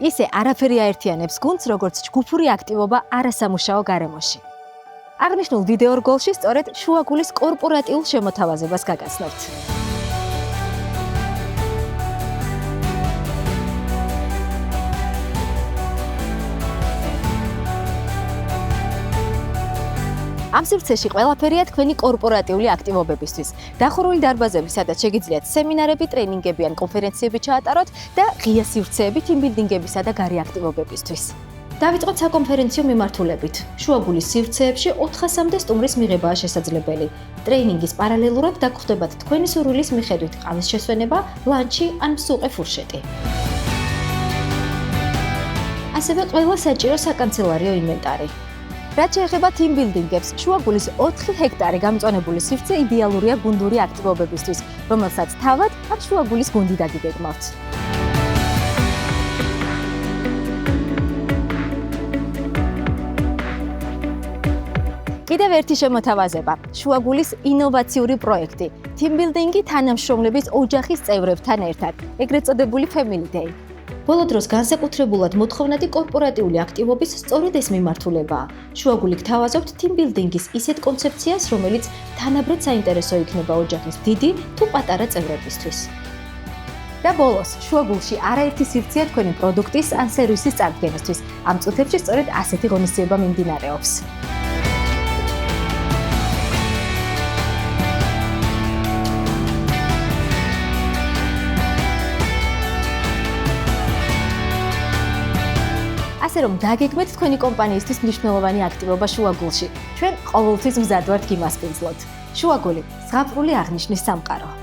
ისე არაფერი აერთიანებს გუნდს, როგორც ჯგუფური აქტივობა არასამუშაო გარემოში. აღნიშნულ ვიდეო რგოლში სწორედ შუაგულის კორპორატიულ შემოთავაზებას გაგაცნობთ. ამ სივრცეში ყველაფერია თქვენი კორპორატიული აქტივობებისთვის. დახურული დარბაზები, სადაც შეგიძლიათ სემინარები, ტრენინგები ან კონფერენციები ჩაატაროთ და ღია სივრცეები ტიმბილდინგებისა და გარე აქტივობებისთვის. დავიწყოთ საკონფერენციო მიმართულებით. შუაგულის სივრცეებში 400-მდე სტუმრის მიღებაა შესაძლებელი. ტრეინინგის პარალელურად დაგხვდებათ თქვენი სურვილის მიხედვით ყავის შესვენება, ლანჩი ან მსუყე ფურშეტი. ასევე ყველა საჭირო საკანცელარიო ინვენტარი. რაც შეეხება ტიმბილდინგებს, შუაგულის 4 ჰექტარი გამწვანებული სივრცე იდეალურია გუნდური აქტივობებისთვის, რომელსაც თავად აქ შუაგულის გუნდი დაგიგეგმავთ. კიდევ ერთი შემოთავაზება, შუაგულის ინოვაციური პროექტი, ტიმბილდინგი თანამშრომლების ოჯახის წევრებთან ერთად, ეგრეთ წოდებული Family Day. ბოლო დროს განსაკუთრებულად მოთხოვნადი კორპორატიული აქტივობის სწორედ ეს მიმართულებაა. შუაგული გთავაზობთ ტიმბილდინგის ისეთ კონცეფციას, რომელიც თანაბრად საინტერესო იქნება ოჯახის დიდი თუ პატარა წევრებისთვის. და ბოლოს, შუაგულში არაერთი სივრცეა თქვენი პროდუქტის ან სერვისის წარდგენისთვის. ამ წუთებში სწორედ ასეთი ღონისძიება მიმდინარეობს. ასე რომ დაგეგმეთ თქვენი კომპანიისთვის მნიშვნელოვანი აქტივობა შუაგულში. ჩვენ ყოველთვის მზად ვართ გიმასპინძლოთ. შუაგული, ზღაპრული აღნიშვნის სამყარო.